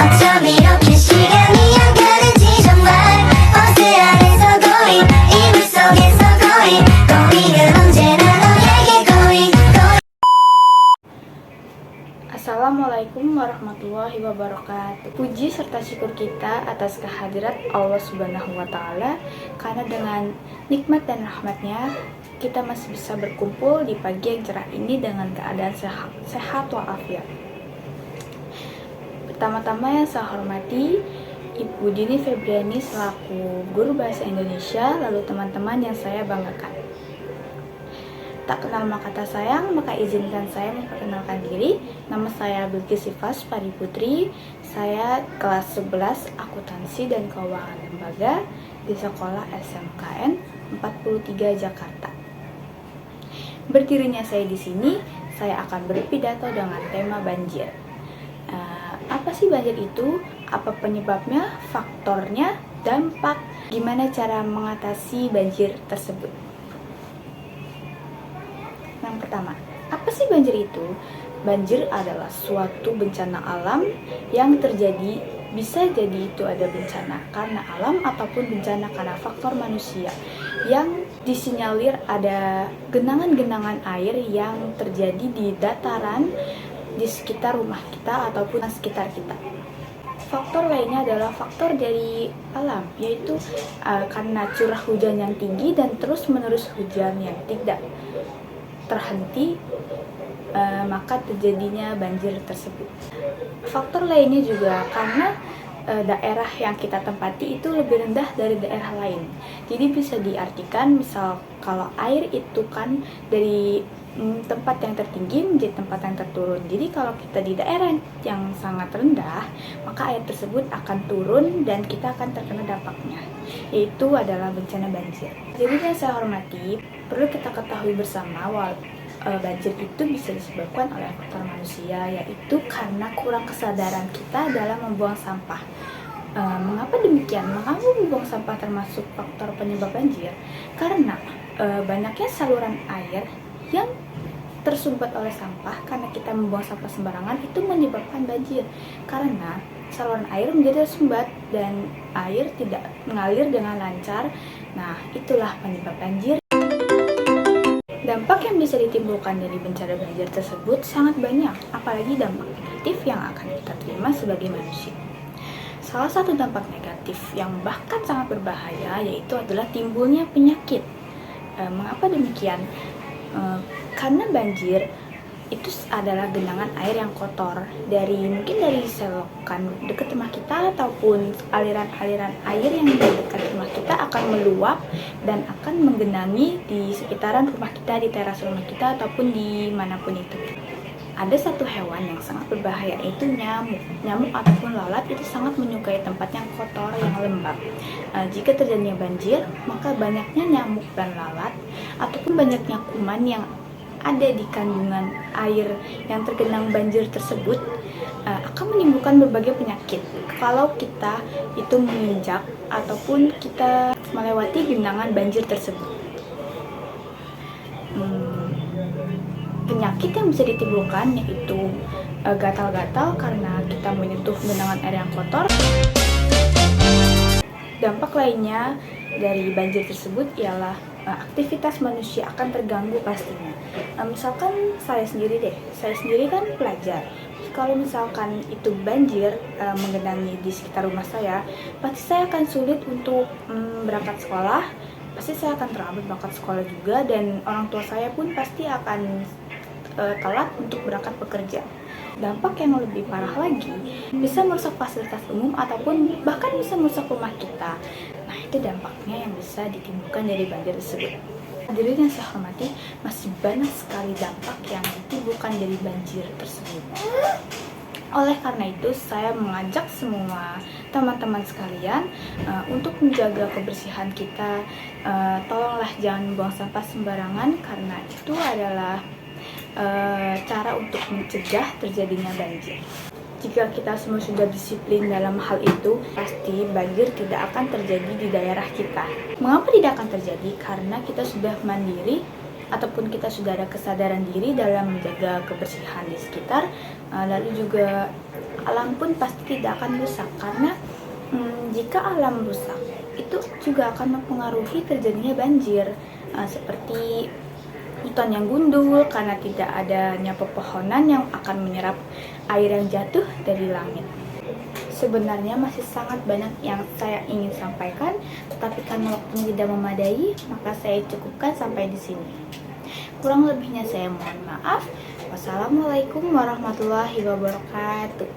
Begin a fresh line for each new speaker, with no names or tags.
어쩜 이렇게 시간이 안 가는지 정말 버스 안에서 고잉 이불 속에서 고잉은 언제나 너에게 고잉.
Assalamualaikum warahmatullahi wabarakatuh. Puji serta syukur kita atas kehadirat Allah Subhanahu wa Ta'ala, karena dengan nikmat dan rahmatnya kita masih bisa berkumpul di pagi yang cerah ini dengan keadaan sehat walafiat. Pertama-tama yang saya hormati Ibu Dini Febriani selaku guru bahasa Indonesia, lalu teman-teman yang saya banggakan. Tak kenal maka tak sayang, maka izinkan saya memperkenalkan diri. Nama saya Bilqis Sifas Pari Putri. Saya kelas 11 Akuntansi dan Keuangan Lembaga di Sekolah SMKN 43 Jakarta. Berdirinya saya di sini, saya akan berpidato dengan tema banjir. Apa sih banjir itu? Apa penyebabnya? Faktornya? Dampak? Gimana cara mengatasi banjir tersebut? Yang pertama, apa sih banjir itu? Banjir adalah suatu bencana alam yang terjadi, bisa jadi itu ada bencana karena alam ataupun bencana karena faktor manusia, yang disinyalir ada genangan-genangan air yang terjadi di dataran di sekitar rumah kita ataupun sekitar kita. Faktor lainnya adalah faktor dari alam, yaitu karena curah hujan yang tinggi dan terus-menerus hujan yang tidak terhenti, maka terjadinya banjir tersebut. Faktor lainnya juga karena daerah yang kita tempati itu lebih rendah dari daerah lain. Jadi bisa diartikan misal kalau air itu kan dari tempat yang tertinggi menjadi tempat yang terturun. Jadi kalau kita di daerah yang sangat rendah, maka air tersebut akan turun dan kita akan terkena dampaknya, yaitu adalah bencana banjir. Jadi yang saya hormati, perlu kita ketahui bersama banjir itu bisa disebabkan oleh faktor manusia, yaitu karena kurang kesadaran kita dalam membuang sampah. Mengapa demikian? Mengapa membuang sampah termasuk faktor penyebab banjir? Karena banyaknya saluran air yang tersumbat oleh sampah. Karena kita membuang sampah sembarangan, itu menyebabkan banjir karena saluran air menjadi tersumbat dan air tidak mengalir dengan lancar. Nah, itulah penyebab banjir. Dampak yang bisa ditimbulkan dari bencana banjir tersebut sangat banyak, apalagi dampak negatif yang akan kita terima sebagai manusia. Salah satu dampak negatif yang bahkan sangat berbahaya yaitu adalah timbulnya penyakit. Mengapa demikian? Karena banjir itu adalah genangan air yang kotor mungkin dari selokan dekat rumah kita ataupun aliran-aliran air yang di dekat rumah kita akan meluap dan akan menggenangi di sekitaran rumah kita, di teras rumah kita ataupun di manapun itu. Ada satu hewan yang sangat berbahaya, yaitu nyamuk. Nyamuk ataupun lalat itu sangat menyukai tempat yang kotor, yang lembab. Jika terjadinya banjir, maka banyaknya nyamuk dan lalat ataupun banyaknya kuman yang ada di kandungan air yang tergenang banjir tersebut akan menimbulkan berbagai penyakit kalau kita itu menginjak ataupun kita melewati genangan banjir tersebut. Penyakit yang bisa ditimbulkan yaitu gatal-gatal karena kita menyentuh genangan air yang kotor. Dampak lainnya dari banjir tersebut ialah aktivitas manusia akan terganggu pastinya. Misalkan saya sendiri kan pelajar. Kalau misalkan itu banjir menggenangi di sekitar rumah saya, pasti saya akan sulit untuk berangkat sekolah. Pasti saya akan terlambat berangkat sekolah juga, dan orang tua saya pun pasti akan telat untuk berangkat bekerja. Dampak yang lebih parah lagi, bisa merusak fasilitas umum ataupun bahkan bisa merusak rumah kita. Nah, itu dampaknya yang bisa ditimbulkan dari banjir tersebut. Hadirin yang saya hormati, masih banyak sekali dampak yang ditimbulkan dari banjir tersebut. Oleh karena itu, saya mengajak semua teman-teman sekalian untuk menjaga kebersihan kita. Tolonglah jangan buang sampah sembarangan, karena itu adalah cara untuk mencegah terjadinya banjir. Jika kita semua sudah disiplin dalam hal itu, pasti banjir tidak akan terjadi di daerah kita. Mengapa tidak akan terjadi? Karena kita sudah mandiri ataupun kita sudah ada kesadaran diri dalam menjaga kebersihan di sekitar, lalu juga alam pun pasti tidak akan rusak, karena jika alam rusak itu juga akan mempengaruhi terjadinya banjir, seperti hutan yang gundul karena tidak adanya pepohonan yang akan menyerap air yang jatuh dari langit. Sebenarnya masih sangat banyak yang saya ingin sampaikan, tetapi karena waktunya tidak memadai, maka saya cukupkan sampai di sini. Kurang lebihnya saya mohon maaf. Wassalamualaikum warahmatullahi wabarakatuh.